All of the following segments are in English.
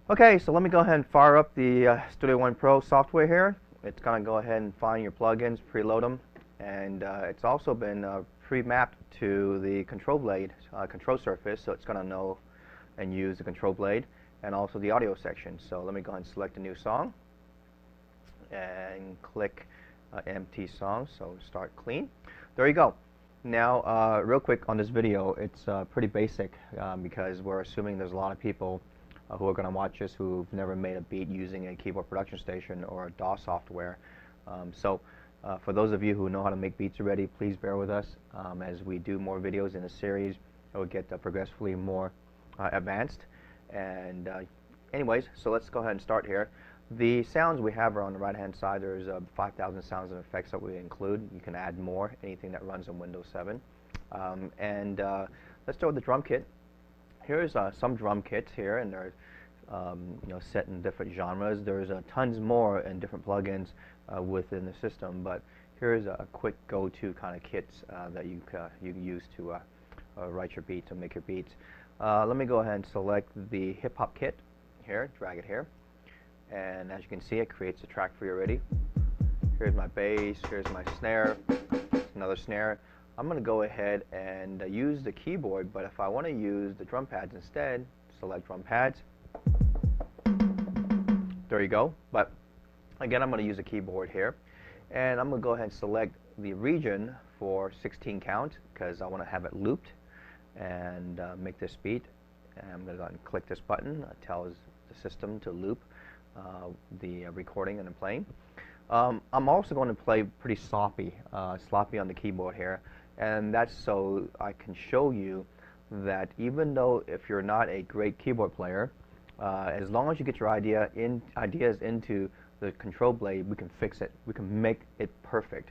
Okay, so let me go ahead and fire up the Studio One Pro software here. It's going to go ahead and find your plugins, preload them, and it's also been pre-mapped to the ControlBLADE control surface, so it's going to know and use the ControlBLADE and also the audio section. So let me go ahead and select a new song and click empty song, so start clean. There you go. Now, real quick on this video, it's pretty basic because we're assuming there's a lot of people who are going to watch this who've never made a beat using a keyboard production station or a DAW software. For those of you who know how to make beats already, please bear with us as we do more videos in the series. It will get progressively more advanced. And anyways, so let's go ahead and start here. The sounds we have are on the right hand side. There's 5,000 sounds and effects that we include. You can add more, anything that runs on Windows 7. Let's start with the drum kit. Here's some drum kits here, and they're set in different genres. There's tons more and different plugins within the system, but here's a quick go-to kind of kits that you can use to write your beats and make your beats. Let me go ahead and select the hip-hop kit here, drag it here, and as you can see, it creates a track for you already. Here's my bass, here's my snare, another snare. I'm going to go ahead and use the keyboard, but if I want to use the drum pads instead, select drum pads. There you go. But again, I'm going to use a keyboard here, and I'm going to go ahead and select the region for 16 count because I want to have it looped and make this beat. And I'm going to go ahead and click this button. It tells the system to loop the recording and the playing. I'm also going to play pretty sloppy on the keyboard here. And that's so I can show you that even though if you're not a great keyboard player, as long as you get your ideas into the ControlBLADE, we can fix it. We can make it perfect,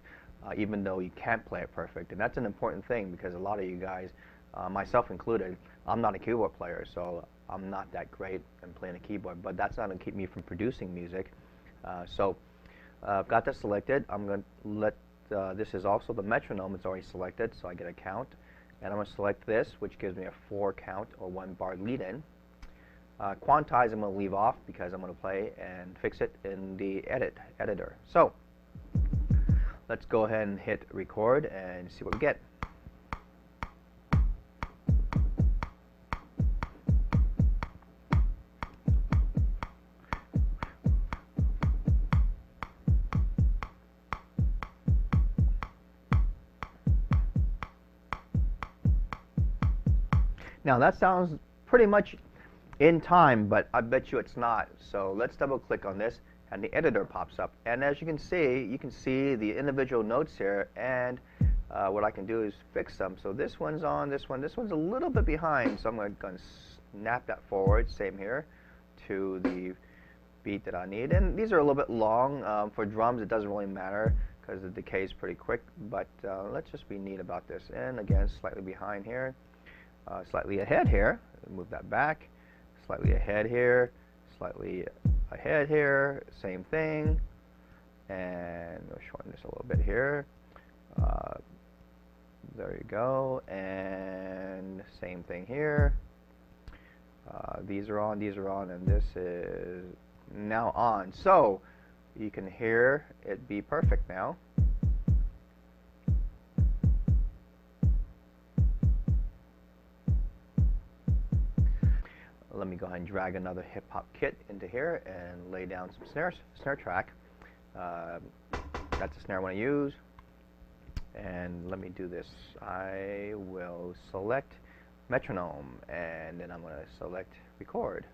even though you can't play it perfect. And that's an important thing because a lot of you guys, myself included, I'm not a keyboard player, so I'm not that great in playing a keyboard. But that's not going to keep me from producing music. I've got that selected. I'm going to let this is also the metronome. It's already selected, so I get a count. And I'm going to select this, which gives me a 4 count or 1 bar lead-in. Quantize I'm going to leave off because I'm going to play and fix it in the editor. So let's go ahead and hit record and see what we get. Now that sounds pretty much in time, but I bet you it's not. So let's double click on this and the editor pops up. And as you can see the individual notes here, and what I can do is fix them. So this one's on, this one's a little bit behind, so I'm going to snap that forward, same here, to the beat that I need. And these are a little bit long. For drums it doesn't really matter because the decay is pretty quick, but let's just be neat about this. And again, slightly behind here. Slightly ahead here, move that back, slightly ahead here, slightly ahead here, same thing, and we'll shorten this a little bit here. There you go, and same thing here. These are on, and this is now on. So you can hear it be perfect now. Let me go ahead and drag another hip-hop kit into here and lay down some snare track. That's the snare I want to use. And let me do this. I will select metronome, and then I'm going to select record.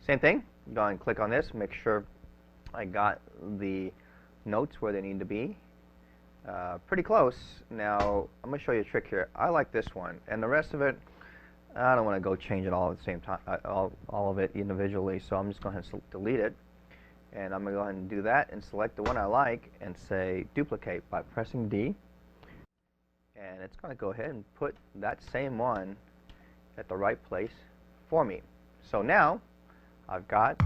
Same thing. Go ahead and click on this, make sure I got the notes where they need to be. Pretty close. Now I'm going to show you a trick here. I like this one, and the rest of it I don't want to go change it all at the same time, all of it individually, so I'm just going to delete it, and I'm going to go ahead and do that and select the one I like and say duplicate by pressing D, and it's going to go ahead and put that same one at the right place for me. So now I've got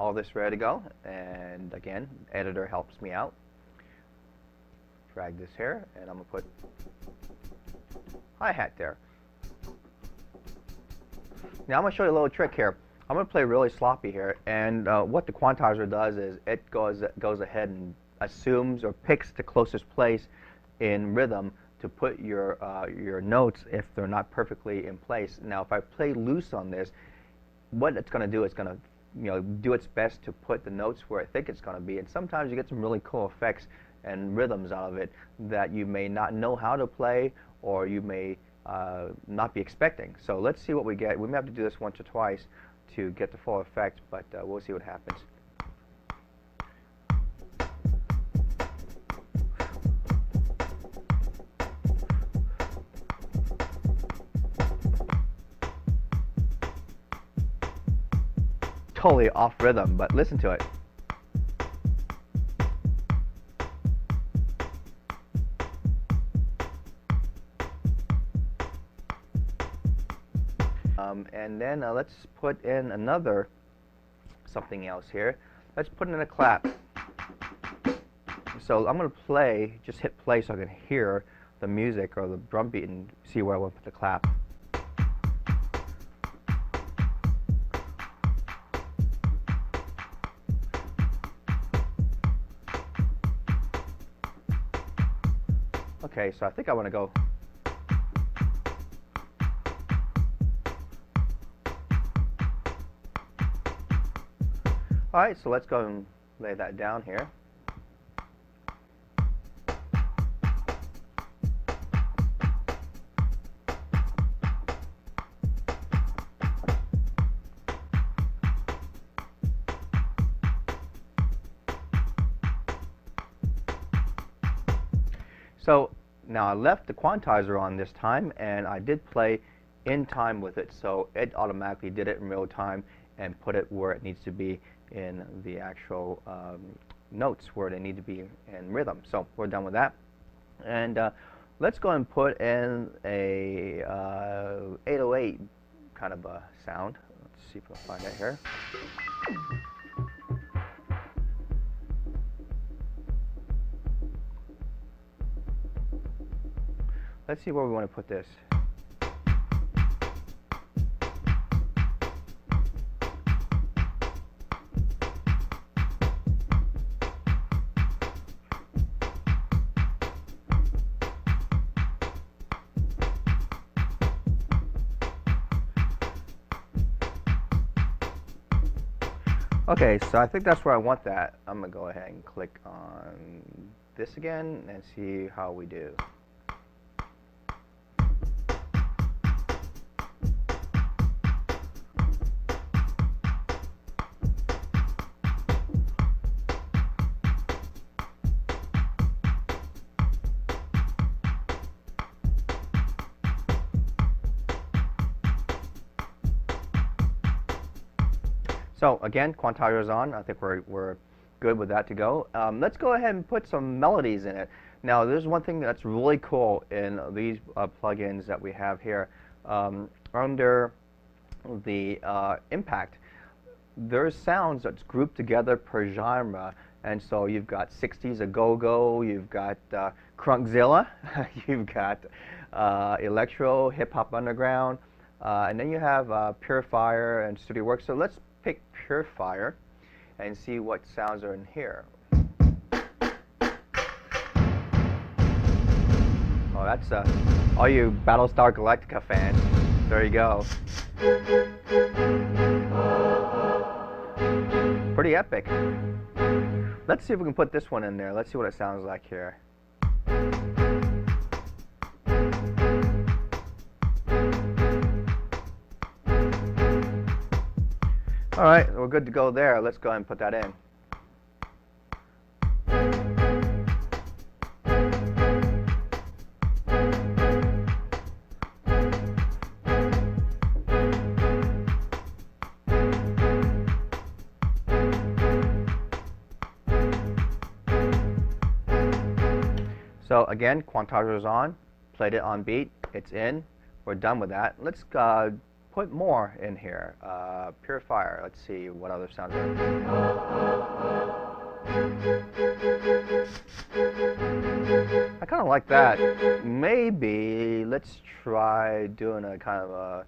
all this ready to go. And again, editor helps me out. Drag this here, and I'm going to put hi-hat there. Now I'm going to show you a little trick here. I'm going to play really sloppy here, and what the quantizer does is it goes ahead and assumes or picks the closest place in rhythm to put your notes if they're not perfectly in place. Now if I play loose on this, what it's going to do is going to do its best to put the notes where I think it's going to be, and sometimes you get some really cool effects and rhythms out of it that you may not know how to play, or you may not be expecting. So let's see what we get. We may have to do this once or twice to get the full effect, but we'll see what happens. Totally off rhythm, but listen to it. And then let's put in another something else here. Let's put in a clap. So I'm going to play, just hit play so I can hear the music or the drum beat and see where I want to put the clap. Okay, so I think I want to go. All right, so let's go and lay that down here. So now I left the quantizer on this time, and I did play in time with it, so it automatically did it in real time and put it where it needs to be in the actual notes where they need to be in rhythm. So we're done with that, and let's go and put in a 808 kind of a sound. Let's see if I'll find that here. Let's see where we want to put this. Okay, so I think that's where I want that. I'm going to go ahead and click on this again and see how we do. So again, quantizer is on. I think we're good with that to go. Let's go ahead and put some melodies in it. Now, there's one thing that's really cool in these plugins that we have here. Under the impact, there's sounds that's grouped together per genre. And so you've got 60s a-go-go, you've got Crunkzilla, you've got electro, hip-hop underground, and then you have Purifier and Studio Works. So let's pick Purifier and see what sounds are in here. Oh, that's all you Battlestar Galactica fans. There you go. Pretty epic. Let's see if we can put this one in there. Let's see what it sounds like here. All right, we're good to go there. Let's go ahead and put that in. So again, quantizer is on, played it on beat, it's in, we're done with that. Let's put more in here. Purifier. Let's see what other sounds are. I kind of like that. Maybe let's try doing a kind of a.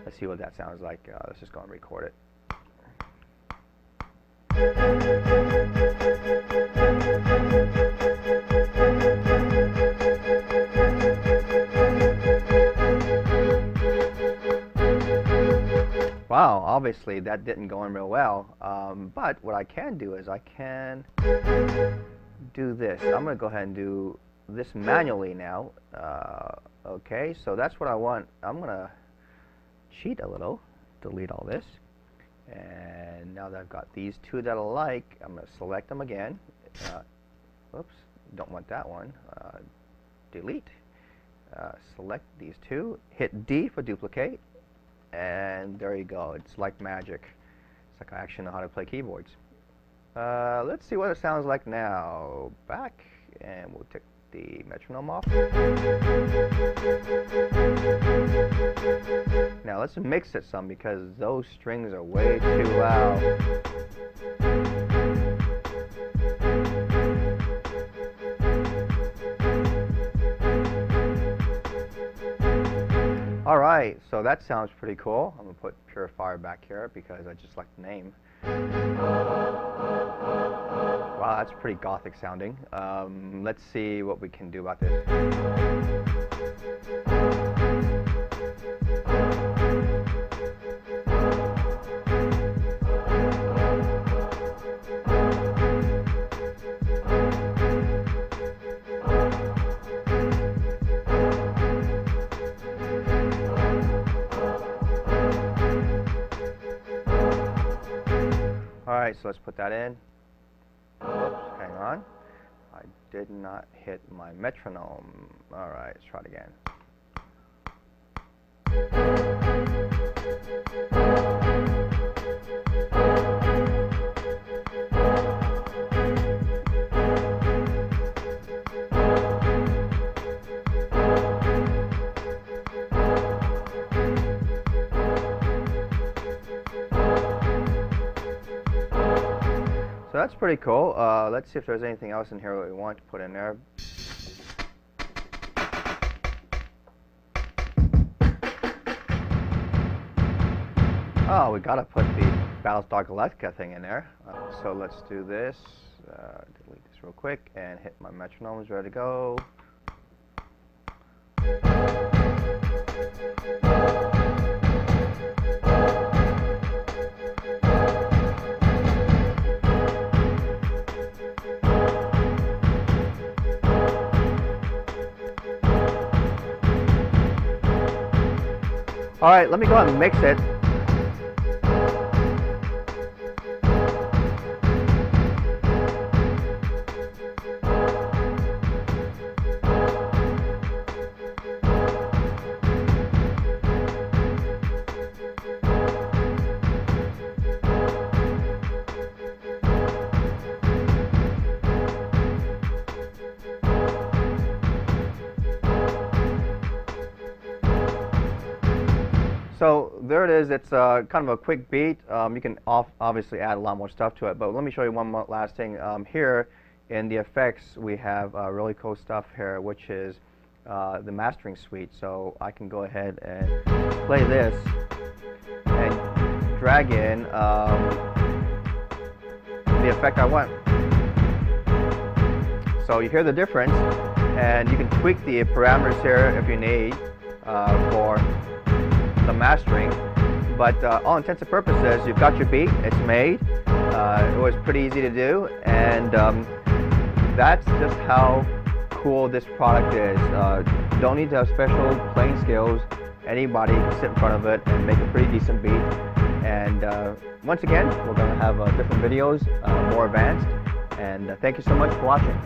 Let's see what that sounds like. Let's just go and record it. Wow, obviously that didn't go in real well, but what I can do is I can do this. I'm going to go ahead and do this manually now. Okay, so that's what I want. I'm going to cheat a little, delete all this, and now that I've got these two that I like, I'm going to select them again. Oops, don't want that one. Delete. Select these two, hit D for duplicate, and there you go. It's like magic. It's like I actually know how to play keyboards. Let's see what it sounds like now. Back, and we'll take the metronome off. Now let's mix it some because those strings are way too loud. Alright, so that sounds pretty cool. I'm going to put Purifier back here because I just like the name. Wow, that's pretty gothic sounding. Let's see what we can do about this. Alright, so let's put that in. Oops, hang on. I did not hit my metronome. Alright, let's try it again. So that's pretty cool. Let's see if there's anything else in here that we want to put in there. Oh, we got to put the Battlestar Galactica thing in there. So let's do this. Delete this real quick and hit my metronomes. Ready to go. All right, let me go ahead and mix it. So there it is. It's kind of a quick beat. You can obviously add a lot more stuff to it, but let me show you one more last thing. Here in the effects, we have really cool stuff here, which is the mastering suite. So I can go ahead and play this and drag in the effect I want. So you hear the difference, and you can tweak the parameters here if you need for the mastering, but all intents and purposes, you've got your beat, it's made, it was pretty easy to do, and that's just how cool this product is. You don't need to have special playing skills. Anybody can sit in front of it and make a pretty decent beat, and once again, we're going to have different videos, more advanced, and thank you so much for watching.